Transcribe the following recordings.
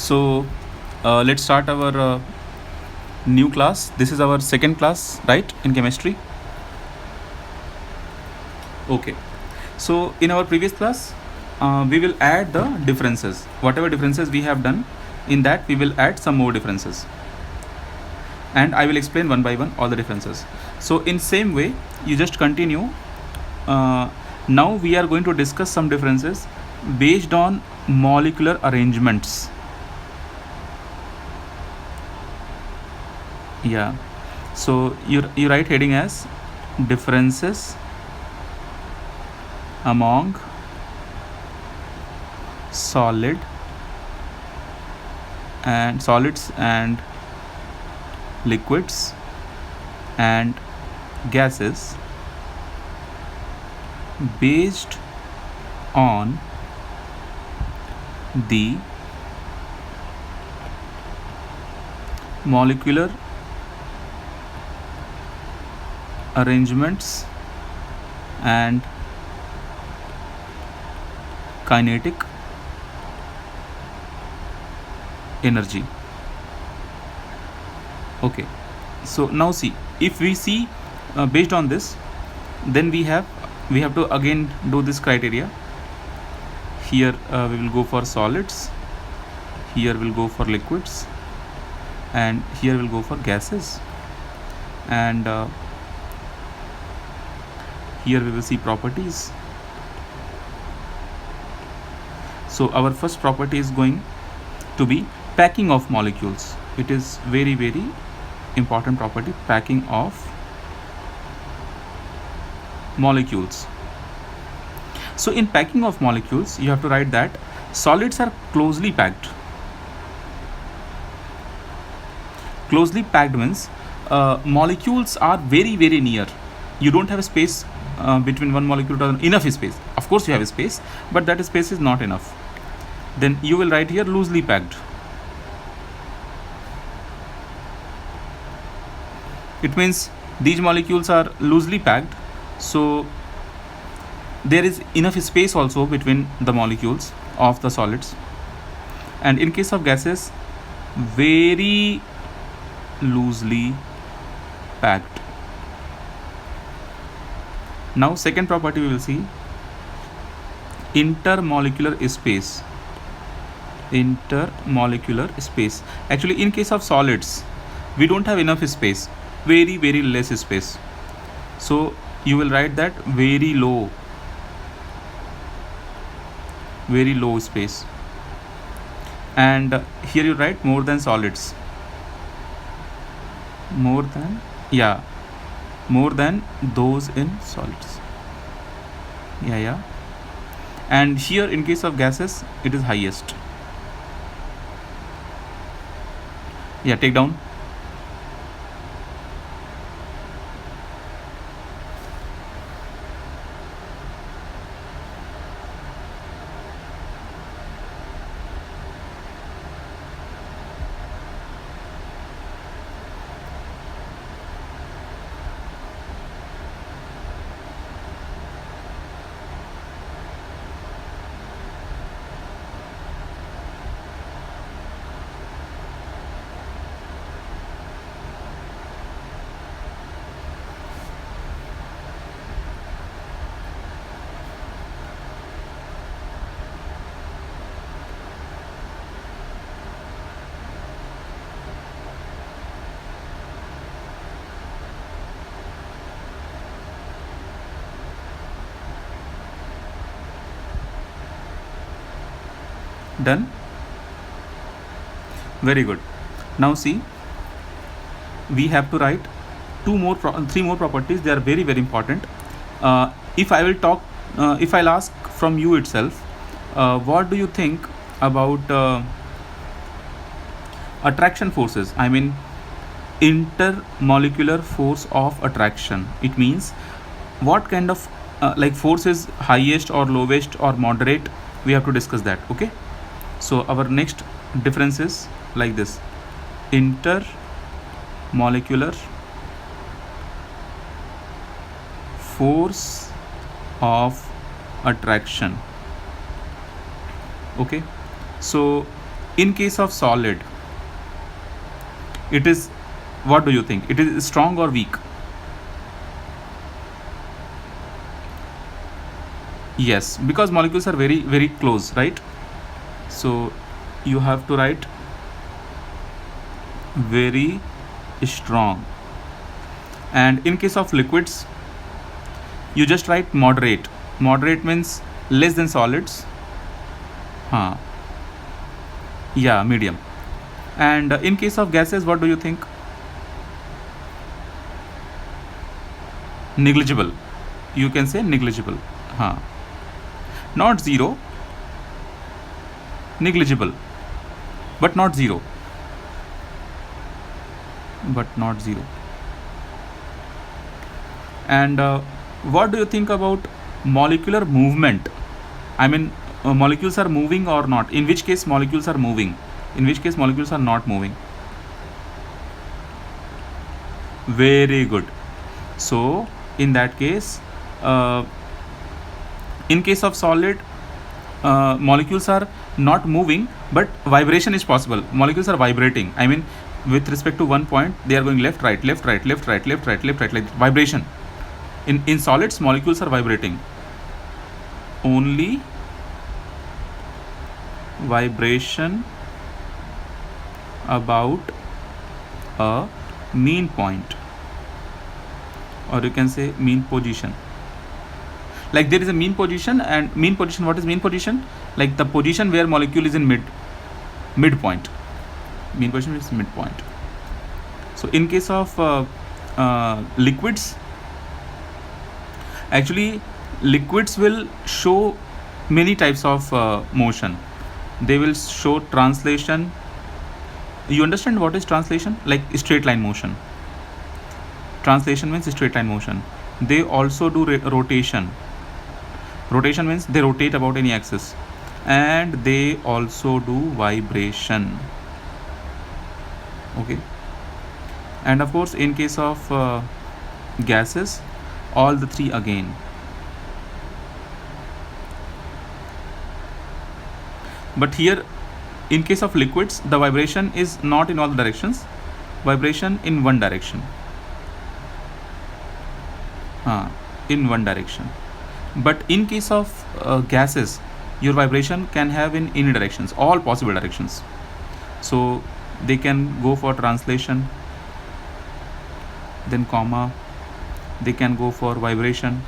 So let's start our new class. This is our second class, right, in chemistry. Okay. So in our previous class, we will add the differences. Whatever differences we have done, in that we will add some more differences. And I will explain one by one all the differences. So in same way, you just continue. Now we are going to discuss some differences based on molecular arrangements. Yeah. So you write heading as differences among solids and liquids and gases based on the molecular arrangements and kinetic energy. Okay, so now see, if we see based on this, then we have to again do this criteria. Here we will go for solids, here we'll go for liquids, and here we'll go for gases, and here we will see properties. So our first property is going to be packing of molecules. It is very important property, packing of molecules. So in packing of molecules, you have to write that solids are closely packed. Closely packed means molecules are very near. You don't have a space between one molecule to another, enough space. Of course you have a space, but that space is not enough. Then you will write here loosely packed. It means these molecules are loosely packed, so there is enough space also between the molecules of the solids. And in case of gases, very loosely packed. Now second property we will see, intermolecular space. Intermolecular space. Actually in case of solids, we don't have enough space, very less space. So you will write that very low space. And here you write more than solids. More than those in solids. Yeah. And here in case of gases, it is highest. Yeah, take down. Done. Very good. Now see, we have to write three more properties. They are very important. If I'll ask from you itself, what do you think about attraction forces? I mean intermolecular force of attraction. It means what kind of like force is highest or lowest or moderate. We have to discuss that. Okay, so our next difference is like this: intermolecular force of attraction. Okay, so In case of solid, it is, what do you think, it is strong or weak? Yes, because molecules are very very close, right? So you have to write very strong. And in case of liquids, you just write moderate. Moderate means less than solids. Huh. Yeah, medium. And in case of gases, what do you think? Negligible. You can say negligible. Huh. Not zero, negligible, but not zero. But not zero. And what do you think about molecular movement? I mean, molecules are moving or not? In which case molecules are moving? In which case molecules are not moving? Very good. So in that case, in case of solid, molecules are not moving, but vibration is possible. Molecules are vibrating. I mean, with respect to one point, they are going left, right, left, right, left, right, left, right, left, right, like vibration. In solids, molecules are vibrating. Only vibration about a mean point, or you can say mean position. Like there is a mean position, and mean position, what is mean position? Like the position where molecule is in midpoint. Mean position is midpoint. So in case of liquids, actually liquids will show many types of motion. They will show translation. You understand what is translation? Like straight line motion. Translation means straight line motion. They also do rotation. Rotation means they rotate about any axis. And they also do vibration. Okay. And of course, in case of gases, all the three again. But here, in case of liquids, the vibration is not in all the directions. Vibration in one direction. In one direction. But in case of gases, your vibration can have in any directions, all possible directions. So they can go for translation, then comma, they can go for vibration,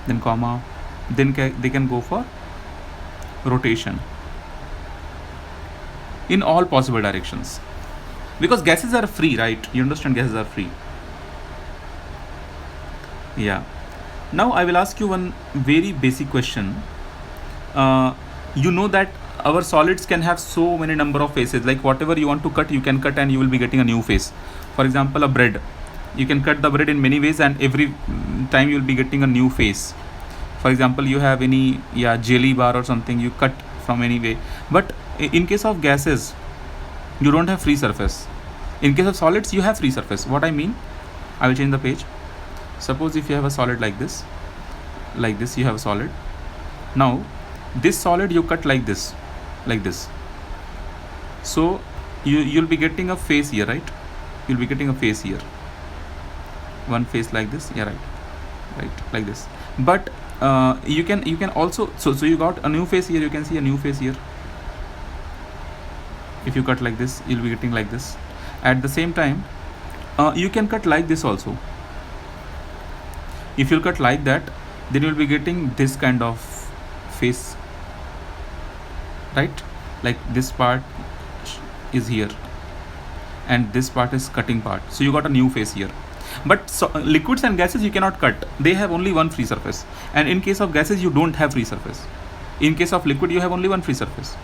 then comma, then they can go for rotation in all possible directions, because gases are free, right? You understand, gases are free. Yeah. Now I will ask you one very basic question. You know that our solids can have so many number of faces. Like whatever you want to cut, you can cut and you will be getting a new face. For example, a bread, you can cut the bread in many ways, and every time you will be getting a new face. For example, you have any jelly bar or something, you cut from any way. But in case of gases, you don't have free surface. In case of solids, you have free surface. What I mean, I will change the page. Suppose if you have a solid like this you have a solid. Now this solid you cut like this. So you'll be getting a face here, right? You'll be getting a face here, one face like this. Yeah, right, like this. But you can also, so you got a new face here. You can see a new face here. If you cut like this, you'll be getting like this. At the same time, you can cut like this also. If you cut like that, then you will be getting this kind of face, right? Like this part is here and this part is cutting part, so you got a new face here. But liquids and gases you cannot cut, they have only one free surface. And in case of gases, you don't have free surface. In case of liquid, you have only one free surface.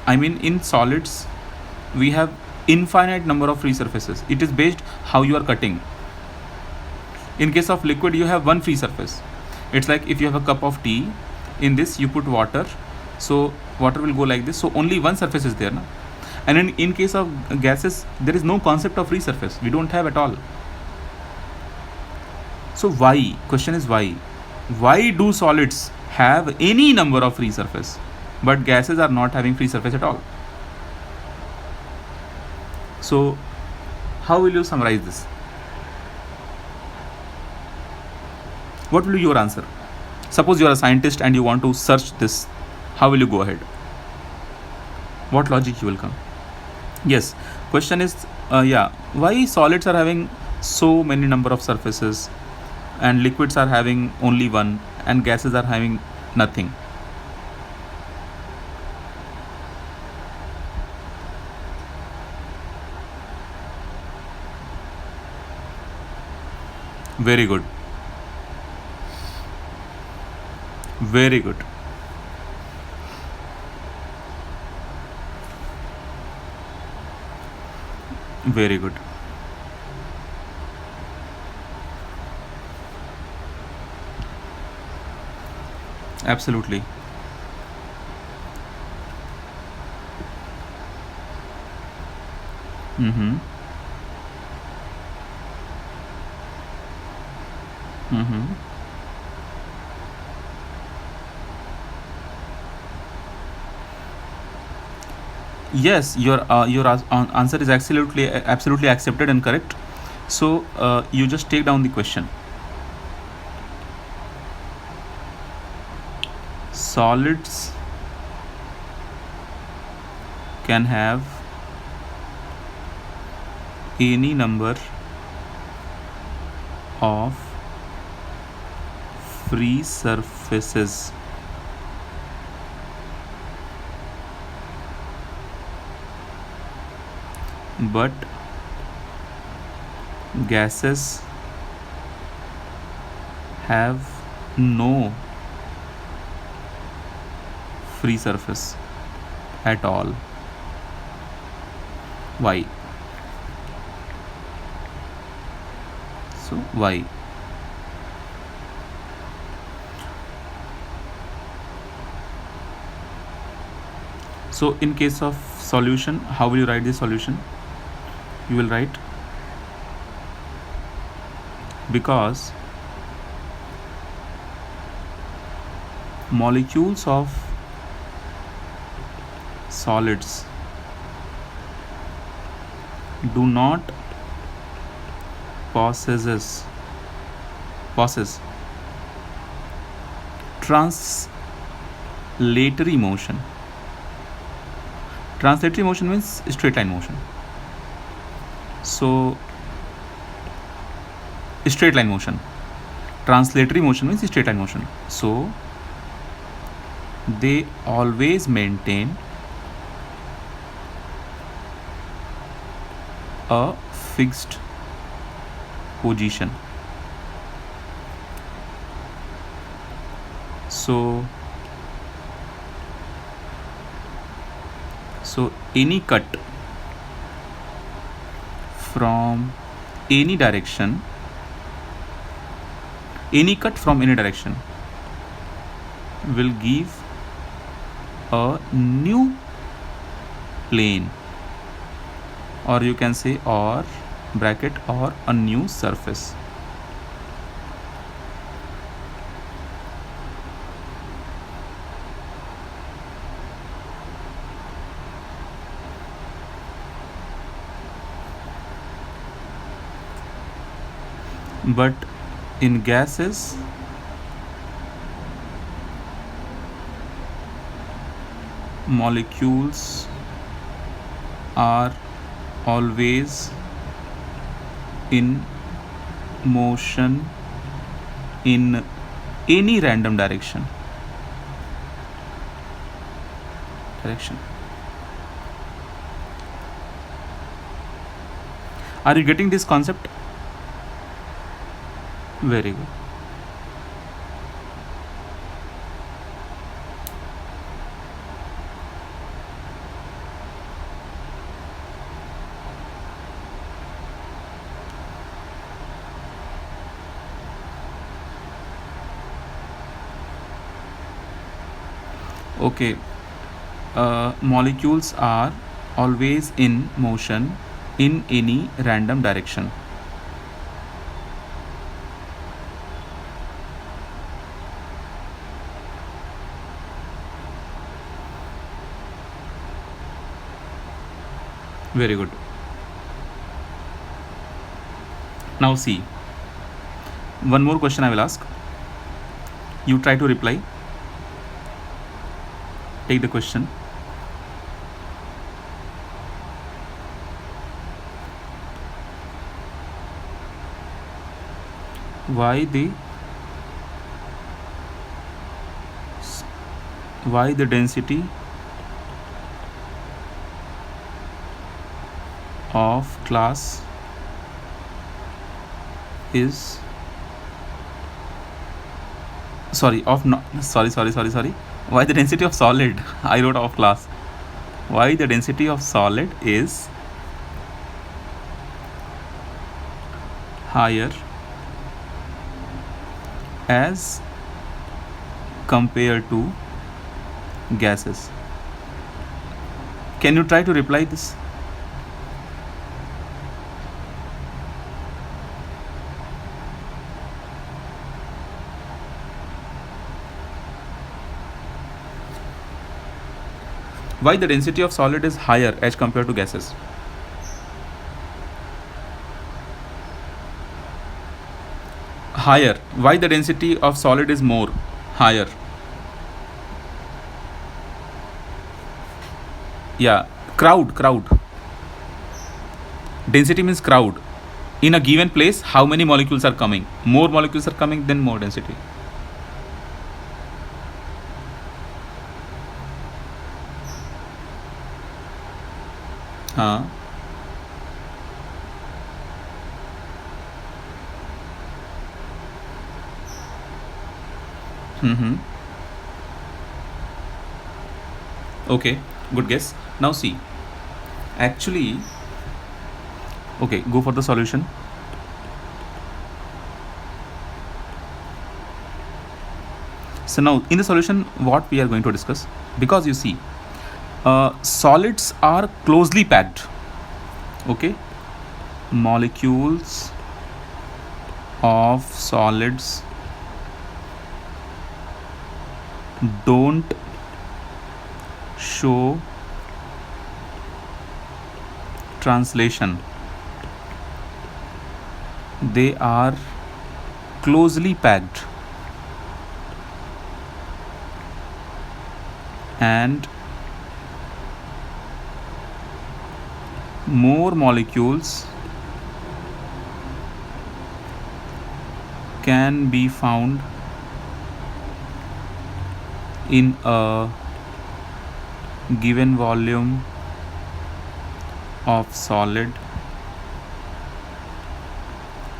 I mean, in solids we have infinite number of free surfaces. It is based how you are cutting. In case of liquid, you have one free surface. It's like if you have a cup of tea, in this you put water, so water will go like this, so only one surface is there now. And in case of gases, there is no concept of free surface, we don't have at all. So why? Question is why do solids have any number of free surface, but gases are not having free surface at all. So how will you summarize this? What will be your answer? Suppose you are a scientist and you want to search this, how will you go ahead? What logic you will come? Yes, question is, why solids are having so many number of surfaces and liquids are having only one and gases are having nothing? Very good. Very good. Very good. Absolutely. Mm-hmm. Mm-hmm. Yes, your answer is absolutely accepted and correct. So you just take down the question. Solids can have any number of free surfaces, but gases have no free surface at all. Why? So why? So in case of solution, how will you write the solution? You will write, because molecules of solids do not possess translatory motion. Translatory motion means straight line motion. So straight line motion. Translatory motion means straight line motion. So they always maintain a fixed position. So any cut from any direction, will give a new plane, or you can say or bracket or a new surface. But in gases, molecules are always in motion in any random direction. Are you getting this concept? Very good. Okay, molecules are always in motion in any random direction. Very good. Now see, one more question I will ask. You try to reply. Take the question. Why the density of class is why the density of solid I wrote of class. Why the density of solid is higher as compared to gases. Can you try to reply this? Why the density of solid is higher as compared to gases? Higher. Why the density of solid is more higher? Yeah, crowd. Density means crowd. In a given place, how many molecules are coming? More molecules are coming, then more density. हाँ. Okay, good guess. Now see, actually, okay, go for the solution. So now in the solution, what we are going to discuss, because you see, solids are closely packed. Okay, molecules of solids don't show translation. They are closely packed and more molecules can be found in a given volume of solid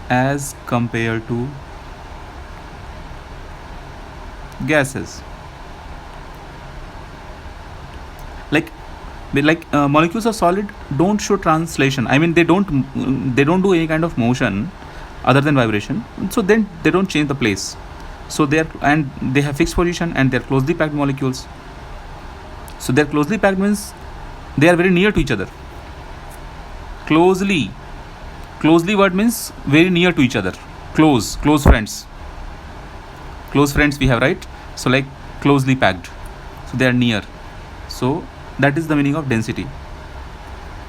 as compared to gases. Molecules of solid don't show translation. I mean, they don't do any kind of motion other than vibration. So then they don't change the place. So they have fixed position and they're closely packed molecules. So they're closely packed means they are very near to each other. Closely word means very near to each other. Close friends. Close friends we have, right? So like closely packed. So they are near. So that is the meaning of density.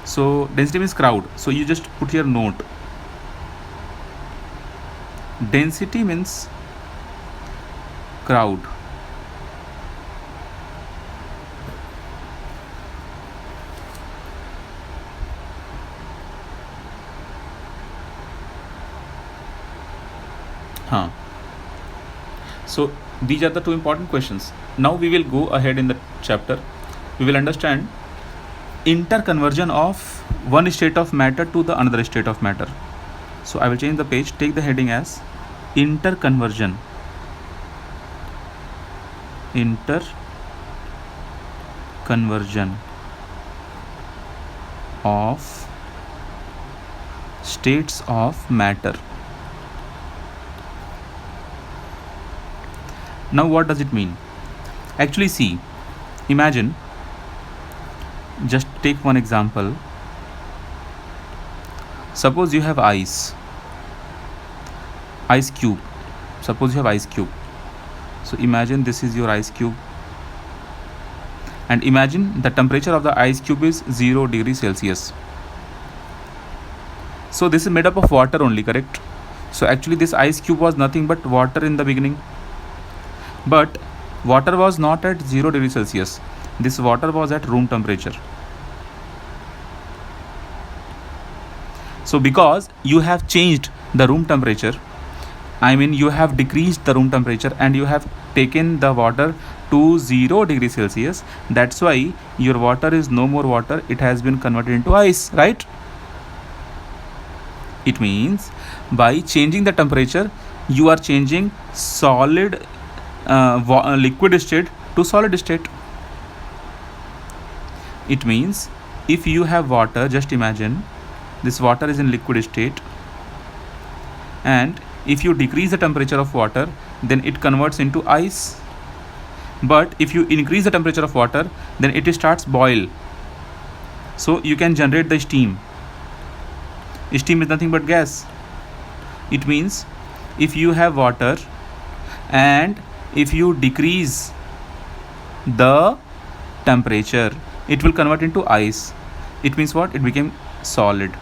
So density means crowd. So you just put your note. Density means crowd. So these are the two important questions. Now we will go ahead in the chapter. We will understand interconversion of one state of matter to the another state of matter. So I will change the page. Take the heading as interconversion. Interconversion of states of matter. Now what does it mean? Actually, see, imagine, just take one example. Suppose you have ice cube. Suppose you have ice cube. So imagine this is your ice cube, and imagine the temperature of the ice cube is 0 degrees Celsius. So this is made up of water only, correct? So actually this ice cube was nothing but water in the beginning. But water was not at 0 degree Celsius. This water was at room temperature. So because you have changed the room temperature, I mean you have decreased the room temperature and you have taken the water to 0 degree Celsius, that's why your water is no more water, it has been converted into ice, right? It means by changing the temperature, you are changing solid liquid state to solid state. It means if you have water, just imagine this water is in liquid state, and if you decrease the temperature of water, then it converts into ice. But if you increase the temperature of water, then it starts boil. So you can generate the steam. Steam is nothing but gas. It means if you have water and if you decrease the temperature, it will convert into ice. It means what? It became solid.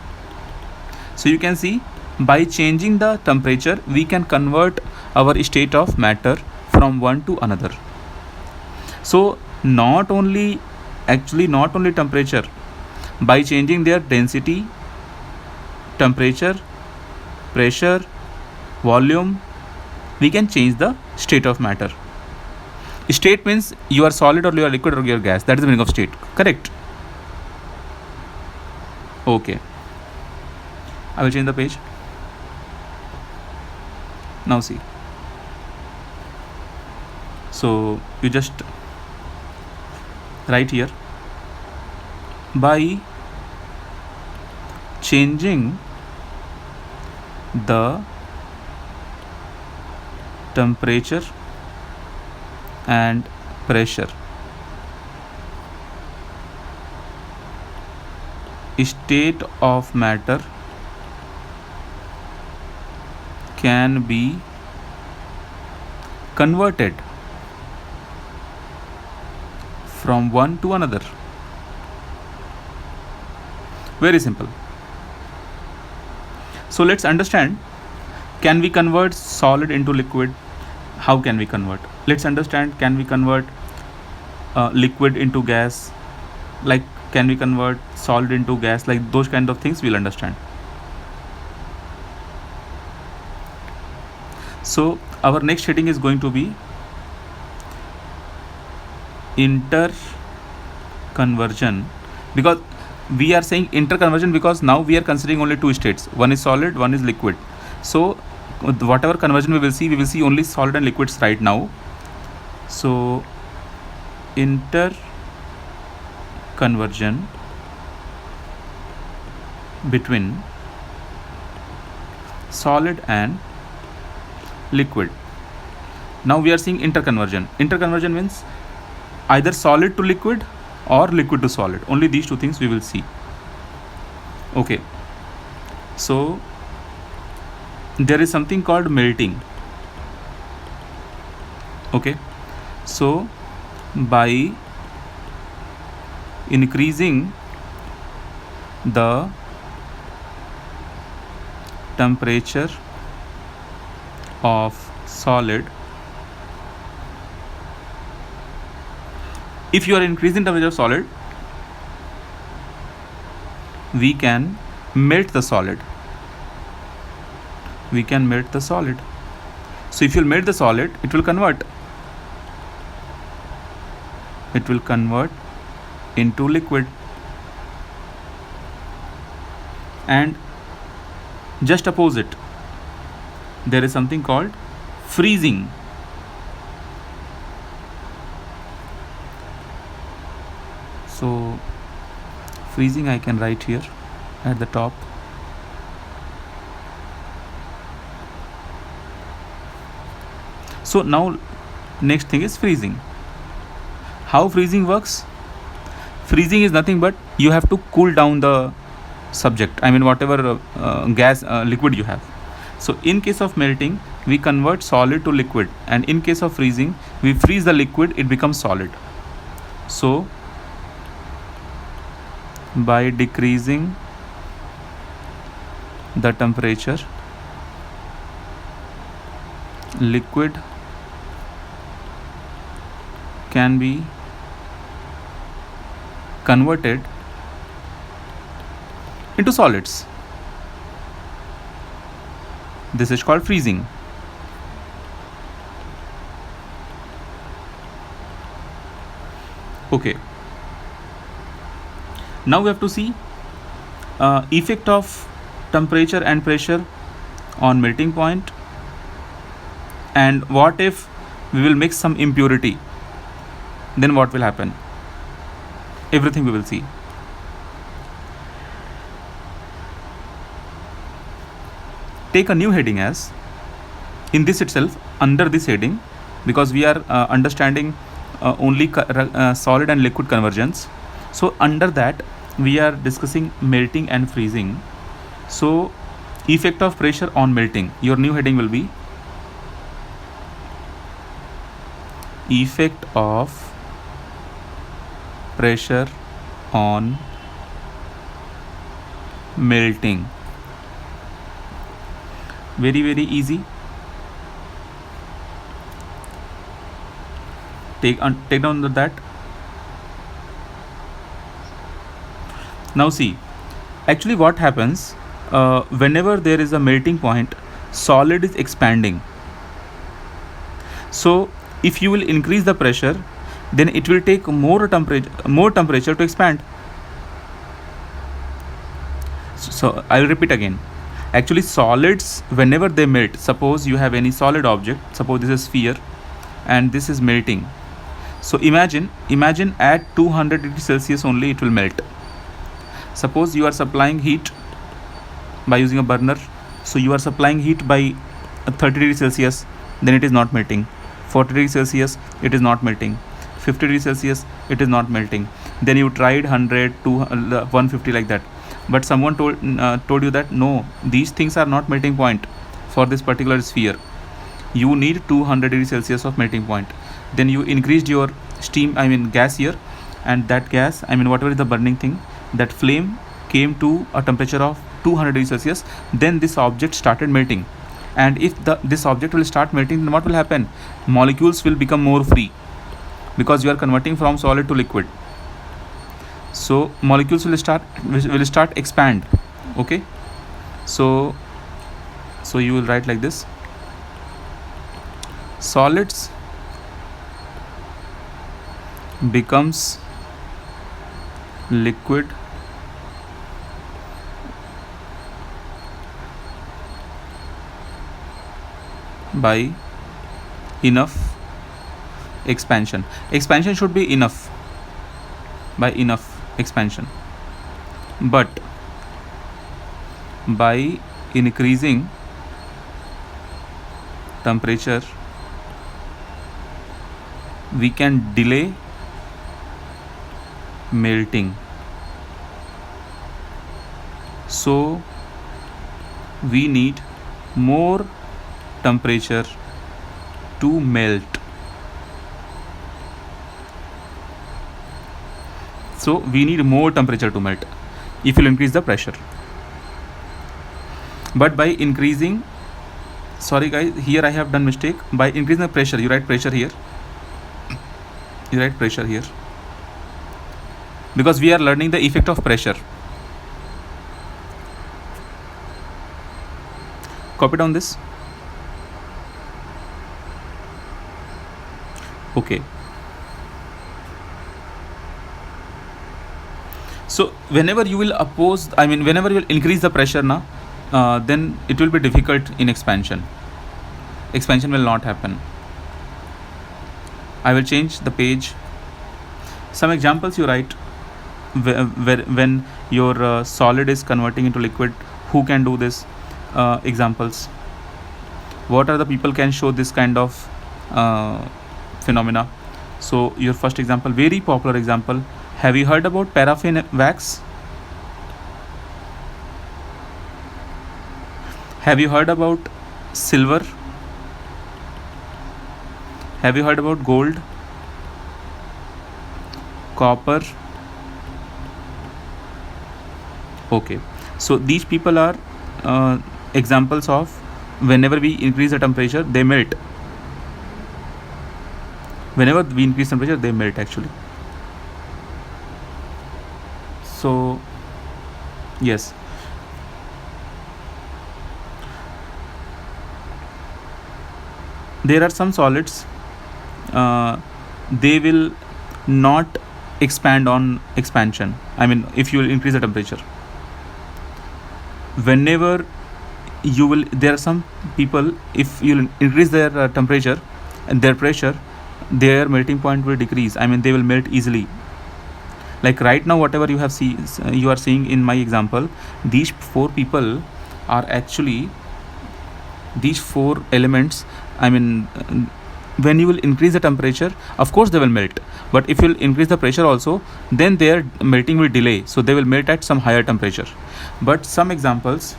So you can see by changing the temperature, we can convert our state of matter from one to another. So not only temperature, by changing their density, temperature, pressure, volume, we can change the state of matter. State means you are solid or you are liquid or you are gas. That is the meaning of state, correct? Okay, I will change the page. Now see, so you just write here, by changing the temperature and pressure, state of matter can be converted from one to another. Very simple. So let's understand, can we convert solid into liquid? How can we convert? Let's understand, can we convert liquid into gas? Like, can we convert solid into gas? Like those kind of things we'll understand. So our next heading is going to be interconversion, because we are saying interconversion because now we are considering only two states, one is solid, one is liquid. So whatever conversion we will see only solid and liquids right now. So interconversion between solid and liquid. Now we are seeing interconversion. Interconversion means either solid to liquid or liquid to solid. Only these two things we will see. Okay, so there is something called melting. Okay, so by increasing the temperature of solid, if you are increasing temperature of solid, we can melt the solid. We can melt the solid. So if you melt the solid, it will convert. It will convert into liquid. And just opposite, there is something called freezing. So freezing I can write here at the top. So now next thing is freezing. How freezing works? Freezing is nothing but you have to cool down the subject, I mean whatever gas liquid you have. So in case of melting, we convert solid to liquid, and in case of freezing, we freeze the liquid, it becomes solid. So by decreasing the temperature liquid can be converted into solids. This is called freezing. Okay. Now we have to see effect of temperature and pressure on melting point. And what if we will mix some impurity? Then what will happen? Everything we will see. Take a new heading as, in this itself, under this heading, because we are understanding only solid and liquid convergence. So under that we are discussing melting and freezing. So effect of pressure on melting, your new heading will be effect of pressure on melting. Very easy. Take down that. Now see, actually what happens whenever there is a melting point, solid is expanding. So if you will increase the pressure, then it will take more temperature to expand. So I will repeat again. Actually solids, whenever they melt, suppose you have any solid object, suppose this is sphere and this is melting. So imagine at 200 degrees Celsius only it will melt. Suppose you are supplying heat by using a burner, so you are supplying heat by 30 degrees Celsius, then it is not melting. 40 degrees Celsius, it is not melting. 50 degrees Celsius, it is not melting. Then you tried 100 to 150 like that, but someone told you that no, these things are not melting point for this particular sphere. You need 200 degrees Celsius of melting point. Then you increased your steam, gas here, and that gas, whatever is the burning thing, that flame came to a temperature of 200 degrees Celsius. Then this object started melting, and if this object will start melting, then what will happen? Molecules will become more free, because you are converting from solid to liquid. So molecules will start expand. Okay, so you will write like this: solids becomes liquid by enough expansion. Expansion should be enough, by enough expansion, but by increasing temperature we can delay melting. So we need more temperature to melt. So we need more temperature to melt if you increase the pressure. But by increasing, sorry guys, here I have done mistake. By increasing the pressure, you write pressure here. You write pressure here, because we are learning the effect of pressure. Copy down this. Okay. So whenever you will whenever you will increase the pressure now, then it will be difficult in expansion. Expansion will not happen. I will change the page. Some examples you write when your solid is converting into liquid. Who can do this? Examples. What are the people can show this kind of phenomena? So your first example, very popular example. Have you heard about paraffin wax? Have you heard about silver? Have you heard about gold? Copper? Okay. So these people are examples of whenever we increase the temperature, they melt. Whenever we increase temperature, they melt actually. So yes, there are some solids, they will not expand on expansion. I mean, if you will increase the temperature, whenever you will, there are some people, if you will increase their temperature and their pressure, their melting point will decrease. I mean, they will melt easily. Like right now, whatever you have you are seeing in my example, these four people are actually, these four elements. I mean, when you will increase the temperature, of course they will melt, but if you will increase the pressure also, then their melting will delay, so they will melt at some higher temperature. But some examples,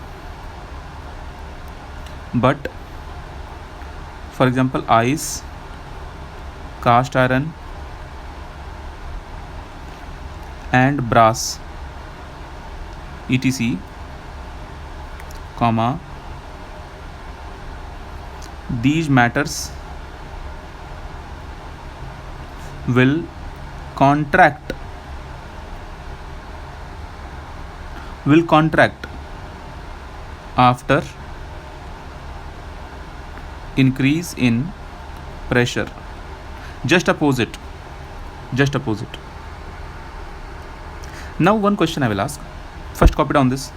but for example, ice, cast iron and brass, etc, comma, these matters will contract after increase in pressure. Just opposite. Now one question I will ask. First, copy down this.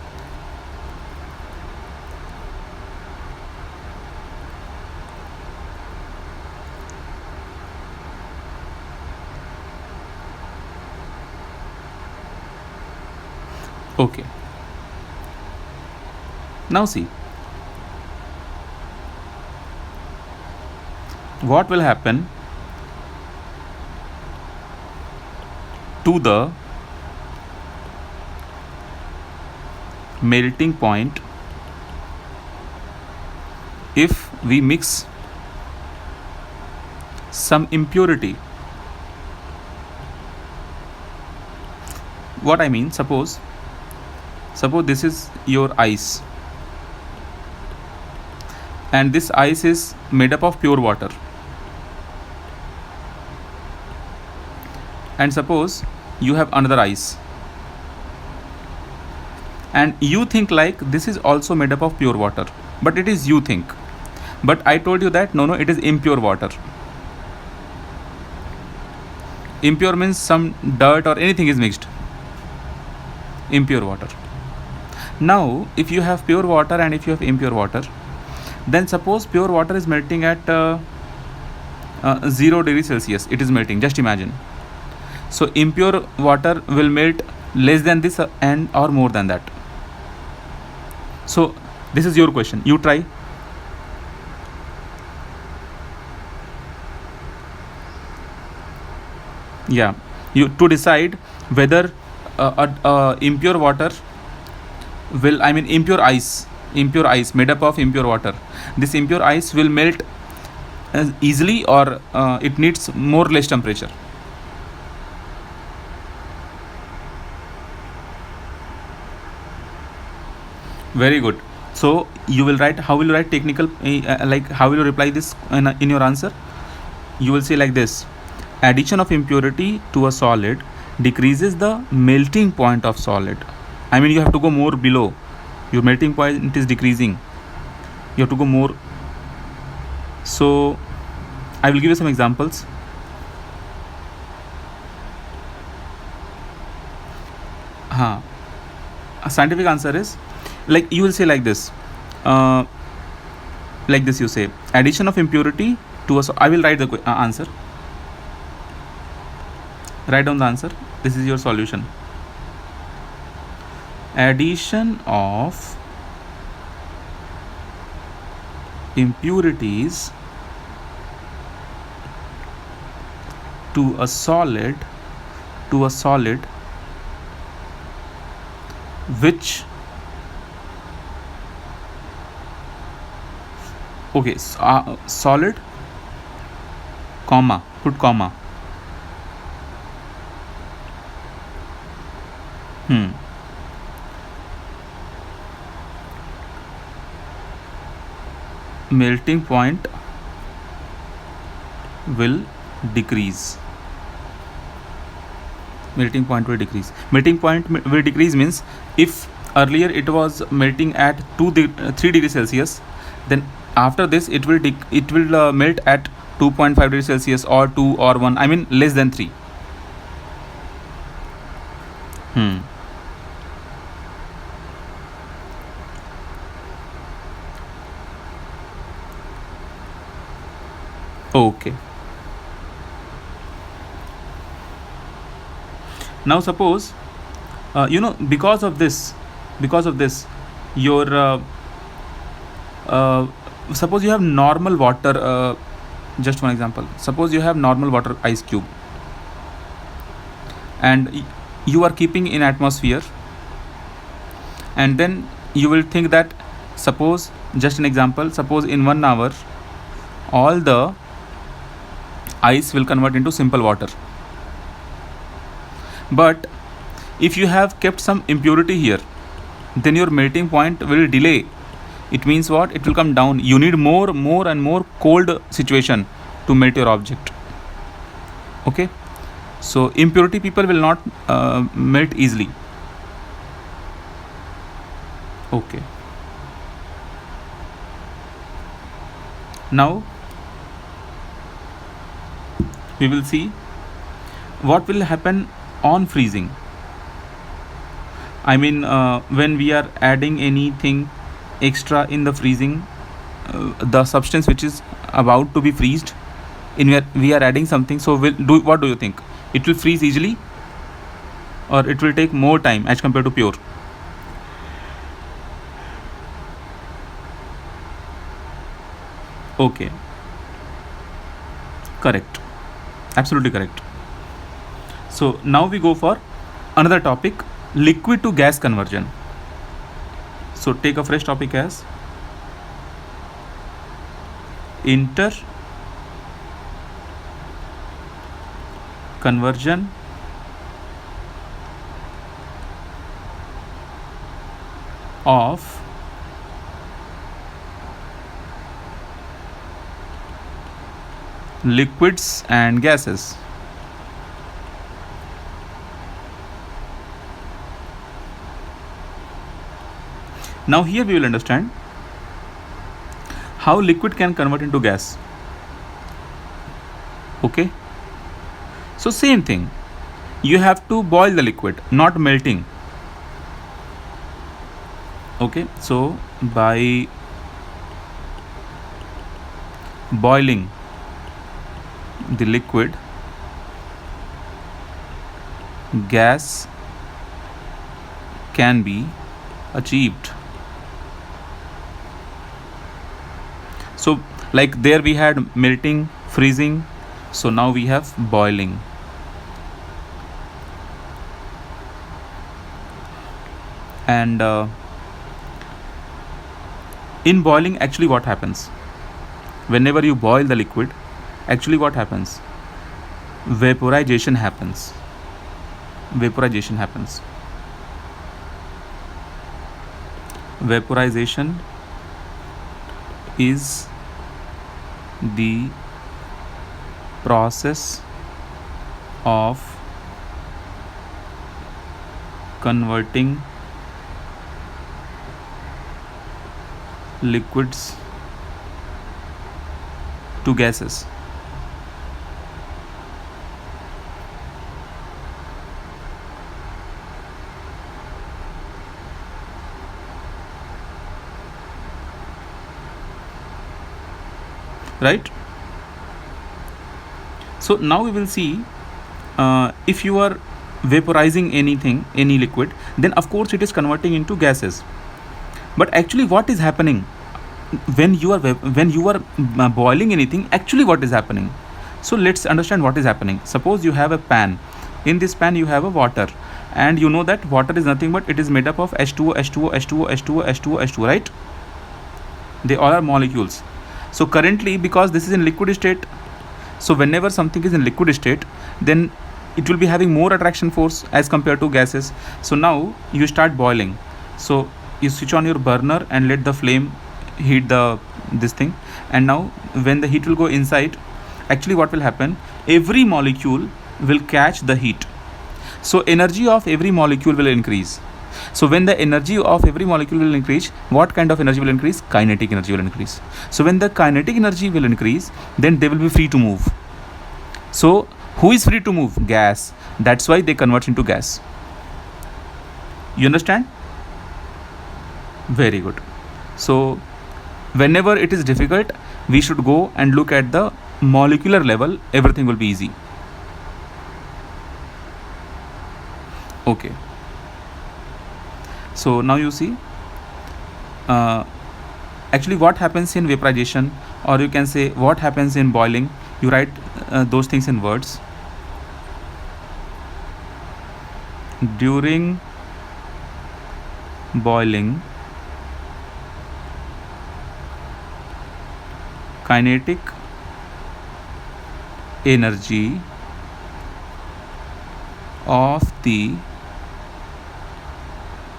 Okay. Now see, what will happen to the melting point if we mix some impurity. What I mean, suppose this is your ice, and this ice is made up of pure water, and suppose you have another ice, and you think like this is also made up of pure water, but it is, you think, but I told you that no, it is impure water. Impure means some dirt or anything is mixed. Impure water. Now if you have pure water and if you have impure water, then suppose pure water is melting at 0 degrees Celsius, it is melting, just imagine. So impure water will melt less than this and or more than that. So this is your question, you try. Yeah, you to decide whether impure water will, I mean impure ice made up of impure water, this impure ice will melt easily or it needs more or less temperature. Very good. So you will write, how will you write technical, like how will you reply this in your answer? You will say like this: addition of impurity to a solid decreases the melting point of solid. I mean, you have to go more below, your melting point is decreasing, you have to go more. So I will give you some examples. A scientific answer is, like you will say like this, you say addition of impurity to a I will write the answer. Write down the answer. This is your solution. Addition of impurities to a solid which, okay, solid, comma, put comma, melting point will decrease. Melting point will decrease. Melting point will decrease means if earlier it was melting at 3 degrees Celsius, then after this it will melt at 2.5 degrees Celsius or 2 or 1, I mean less than 3. Okay. Now suppose because of this, your suppose you have normal water, just one example, suppose you have normal water ice cube, and you are keeping in atmosphere, and then you will think that, suppose, just an example, suppose in 1 hour all the ice will convert into simple water. But if you have kept some impurity here, then your melting point will delay. It means what? It will come down. You need more and more cold situation to melt your object. Okay, so impurity people will not melt easily. Okay, now we will see what will happen on freezing. I mean, when we are adding anything extra in the freezing, the substance which is about to be freezed, we are adding something. So what do you think? It will freeze easily, or it will take more time as compared to pure? Okay, correct, absolutely correct. So now we go for another topic, liquid to gas conversion. So take a fresh topic as inter conversion of liquids and gases. Now here we will understand how liquid can convert into gas. Okay, so same thing, you have to boil the liquid, not melting. Okay, so by boiling the liquid, gas can be achieved. So like there we had melting, freezing, so now we have boiling. And in boiling, actually what happens? Whenever you boil the liquid, actually what happens? Vaporization happens. Vaporization happens. Vaporization is the process of converting liquids to gases. Right? So now we will see, if you are vaporizing anything, any liquid, then of course it is converting into gases. But actually what is happening when you are boiling anything? Actually what is happening? So let's understand what is happening. Suppose you have a pan. In this pan you have a water, and you know that water is nothing but it is made up of H2O, H2O, H2O, H2O, H2O, H2O, right? They all are molecules. So currently, because this is in liquid state, so whenever something is in liquid state, then it will be having more attraction force as compared to gases. So now you start boiling. So you switch on your burner and let the flame heat the this thing, and now when the heat will go inside, actually what will happen, every molecule will catch the heat, so energy of every molecule will increase. So when the energy of every molecule will increase, what kind of energy will increase? Kinetic energy will increase. So when the kinetic energy will increase, then they will be free to move. So who is free to move? Gas. That's why they convert into gas. You understand? Very good. So whenever it is difficult, we should go and look at the molecular level. Everything will be easy. Okay. So now you see, actually what happens in vaporization, or you can say what happens in boiling. You write those things in words. During boiling, kinetic energy of the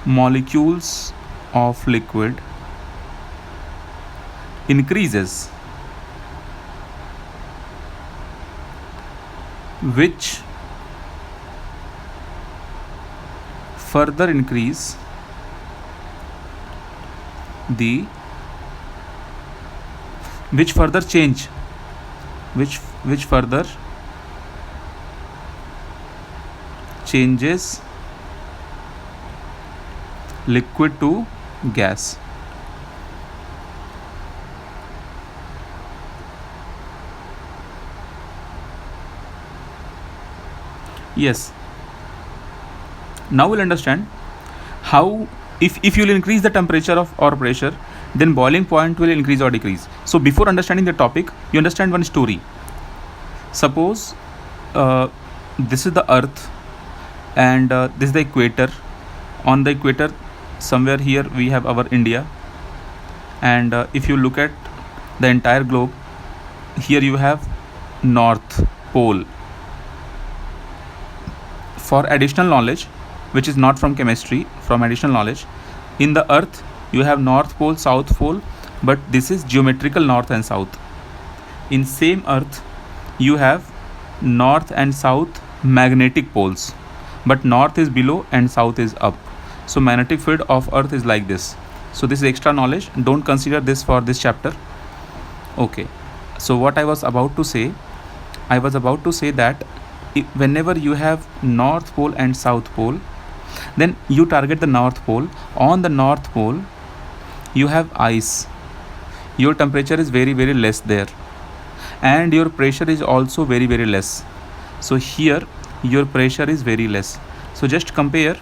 molecules of liquid increases, which further increase the which further changes liquid to gas. Yes. Now we'll understand how, if you will increase the temperature of or pressure, then boiling point will increase or decrease. So before understanding the topic, you understand one story. Suppose this is the earth, and this is the equator. On the equator, somewhere here we have our India, and if you look at the entire globe, here you have North Pole. For additional knowledge, which is not from chemistry, from additional knowledge, in the earth you have North Pole, South Pole, but this is geometrical north and south. In same earth you have north and south magnetic poles, but north is below and south is up. So magnetic field of earth is like this. So this is extra knowledge, don't consider this for this chapter. Okay, so what I was about to say that whenever you have North Pole and South Pole, then you target the North Pole. On the North Pole you have ice, your temperature is very very less there, and your pressure is also very very less. So here your pressure is very less. So just compare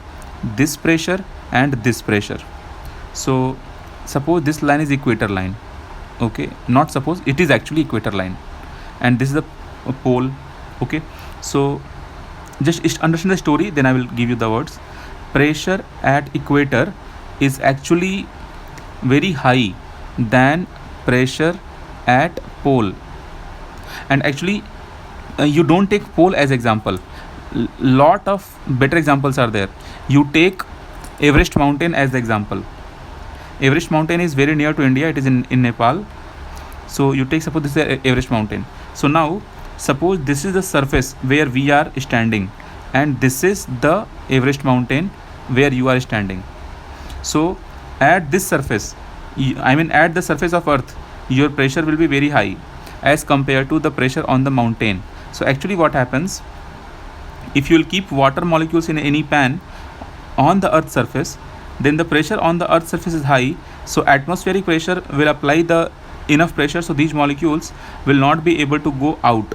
this pressure and this pressure. So suppose this line is equator line. Okay, not suppose, it is actually equator line, and this is the pole. Okay, so just understand the story, then I will give you the words. Pressure at equator is actually very high than pressure at pole, and actually you don't take pole as example. Lot of better examples are there. You take Everest mountain as the example. Everest mountain is very near to India, it is in Nepal. So you take, suppose this is Everest mountain. So now suppose this is the surface where we are standing, and this is the Everest mountain where you are standing. So at this surface, at the surface of earth, your pressure will be very high as compared to the pressure on the mountain. So actually what happens, if you will keep water molecules in any pan on the earth surface, then the pressure on the earth surface is high, so atmospheric pressure will apply the enough pressure, so these molecules will not be able to go out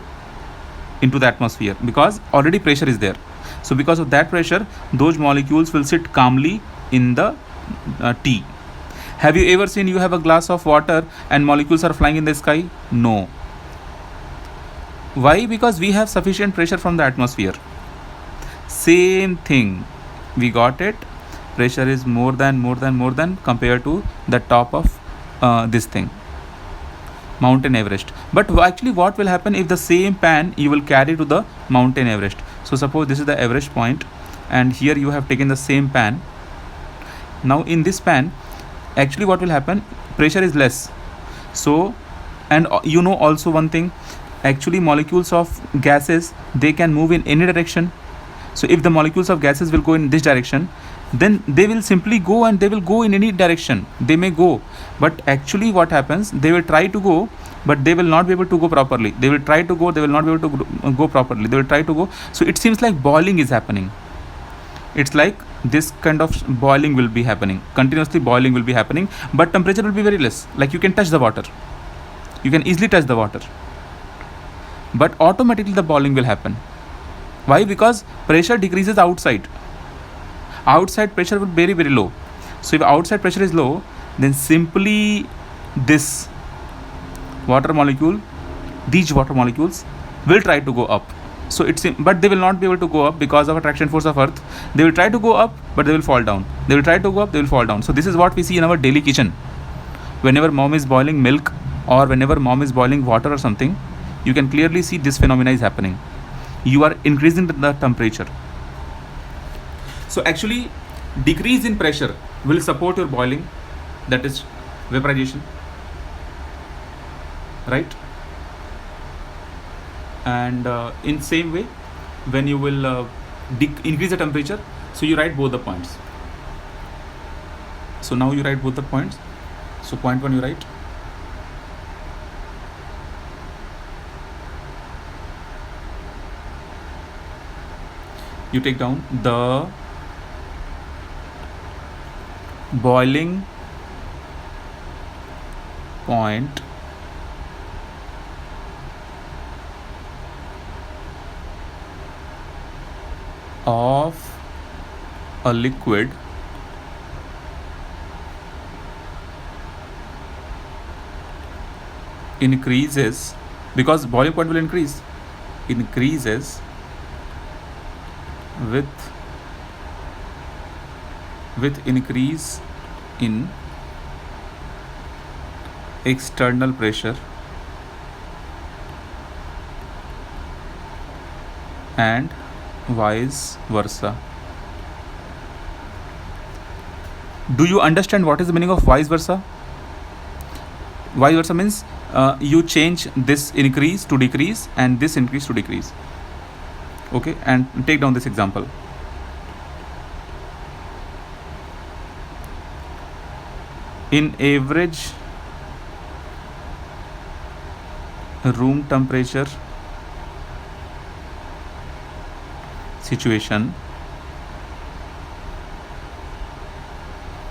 into the atmosphere because already pressure is there. So because of that pressure, those molecules will sit calmly in the tea. Have you ever seen you have a glass of water and molecules are flying in the sky? No. Why? Because we have sufficient pressure from the atmosphere. Same thing, we got it. Pressure is more than compared to the top of this thing, Mountain Everest. But actually what will happen if the same pan you will carry to the Mountain Everest? So suppose this is the Everest point, and here you have taken the same pan. Now in this pan, actually what will happen, pressure is less. So, and you know also one thing, actually molecules of gases, they can move in any direction. So if the molecules of gases will go in this direction, then they will simply go and they will go in any direction they may go. But actually what happens, they will try to go, but they will not be able to go properly. They will try to go, they will not be able to go properly. They will try to go. So it seems like boiling is happening. It's like this kind of boiling will be happening, continuously boiling will be happening, but temperature will be very less. Like you can touch the water, you can easily touch the water, but automatically the boiling will happen. Why? Because pressure decreases outside. Outside pressure will be very very low. So if outside pressure is low, then simply this water molecule, these water molecules will try to go up. So it's, but they will not be able to go up because of attraction force of earth. They will try to go up, but they will fall down. They will try to go up, they will fall down. So this is what we see in our daily kitchen. Whenever mom is boiling milk, or whenever mom is boiling water or something, you can clearly see this phenomena is happening. You are increasing the temperature. So actually decrease in pressure will support your boiling, that is vaporization, right? And in same way, when you will increase the temperature, so you write both the points. So now you write both the points. So point 1 you write, you take down the boiling point of a liquid increases, because boiling point will increases with increase in external pressure and vice versa. Do you understand what is the meaning of vice versa? Vice versa means you change this increase to decrease and this increase to decrease. Okay, and take down this example. In average room temperature situation,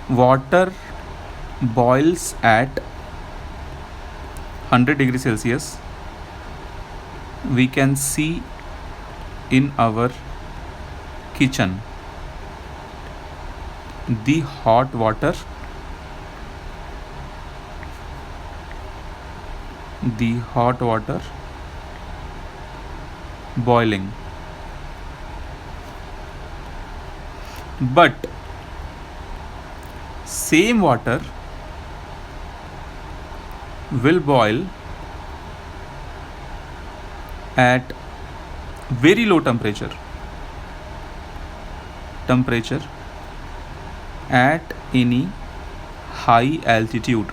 water boils at 100 degrees Celsius. We can see in our kitchen the hot water boiling, but same water will boil at very low temperature at any high altitude.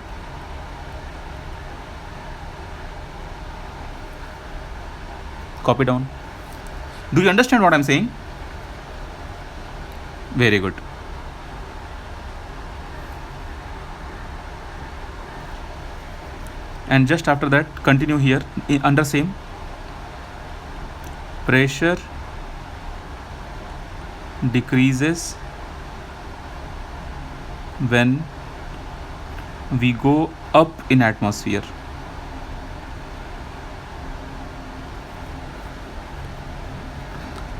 Copy down. Do you understand what I'm saying? Very good. And just after that, continue here under same. Pressure decreases when we go up in atmosphere.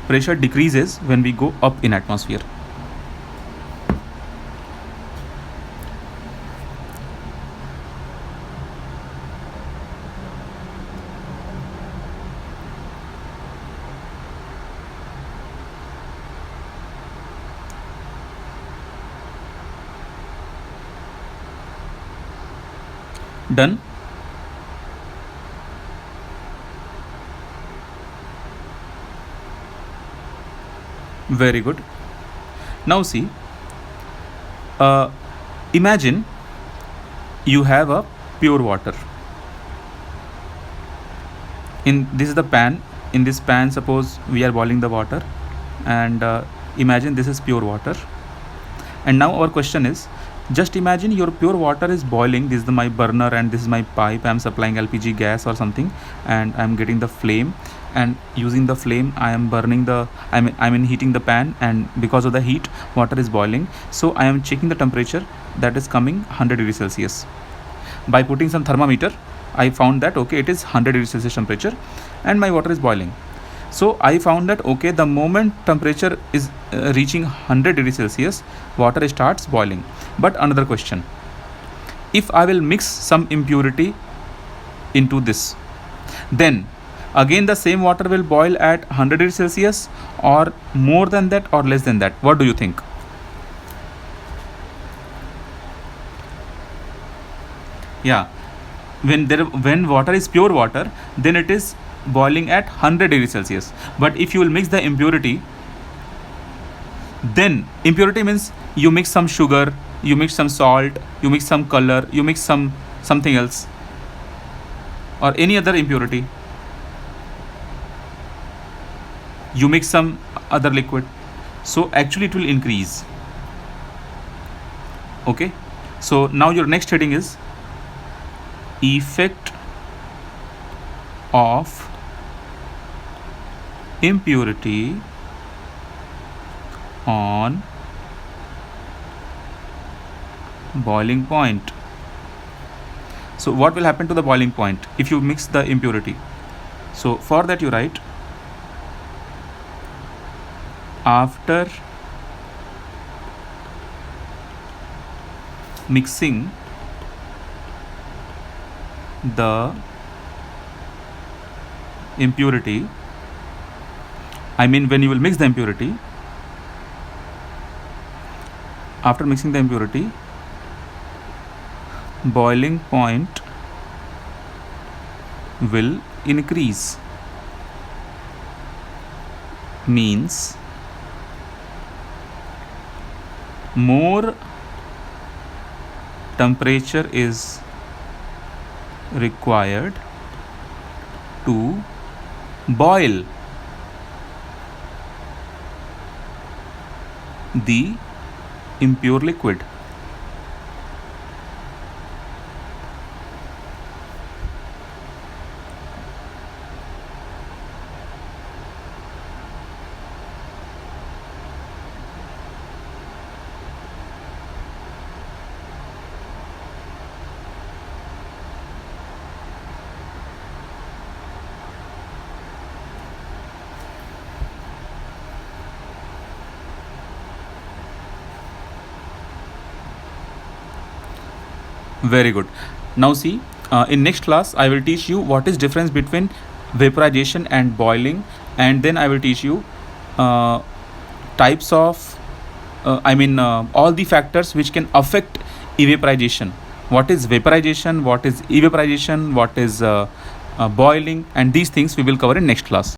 Pressure decreases when we go up in atmosphere. Done? Very good. Now see, imagine you have a pure water. This is the pan. In this pan, suppose we are boiling the water, and imagine this is pure water. And now our question is, just imagine your pure water is boiling. This is my burner and this is my pipe. I am supplying LPG gas or something, and I am getting the flame, and using the flame I am burning the I mean heating the pan, and because of the heat water is boiling. So I am checking the temperature that is coming 100 degrees Celsius. By putting some thermometer, I found that okay, it is 100 degrees Celsius temperature and my water is boiling. So I found that okay, the moment temperature is reaching 100 degrees Celsius, water starts boiling. But another question, if I will mix some impurity into this, then again the same water will boil at 100 degrees Celsius, or more than that or less than that? What do you think? Yeah, when water is pure water, then it is boiling at 100 degrees Celsius. But if you will mix the impurity, then impurity means you mix some sugar, you mix some salt, you mix some color, you mix something else, or any other impurity, you mix some other liquid, so actually it will increase. Okay, so now your next heading is effect of impurity on boiling point. So what will happen to the boiling point if you mix the impurity? So for that you write, after mixing the impurity, I mean when you will mix the impurity, after mixing the impurity, boiling point will increase. Means more temperature is required to boil the impure liquid. Very good. Now see, in next class I will teach you what is difference between vaporization and boiling, and then I will teach you types of all the factors which can affect evaporization. What is vaporization, what is evaporization, what is boiling, and these things we will cover in next class.